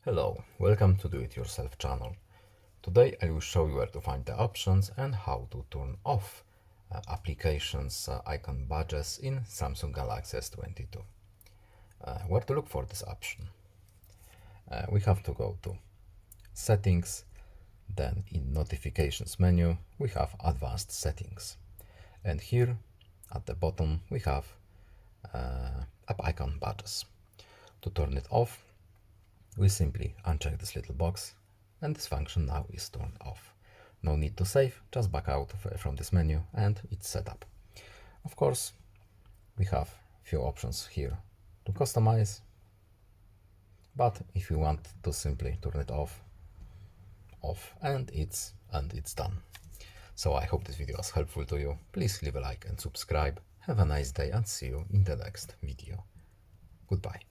Hello, welcome to Do It Yourself channel. Today I will show you where to find the options and how to turn off applications icon badges in Samsung Galaxy S22. Where to look for this option? We have to go to Settings, then in Notifications menu we have Advanced Settings, and here at the bottom we have app icon badges. To turn it off, we simply uncheck this little box and this function now is turned off. No need to save, just back out from this menu and it's set up. Of course, we have few options here to customize, but if you want to simply turn it off, and it's done. So I hope this video was helpful to you. Please leave a like and subscribe. Have a nice day and see you in the next video. Goodbye.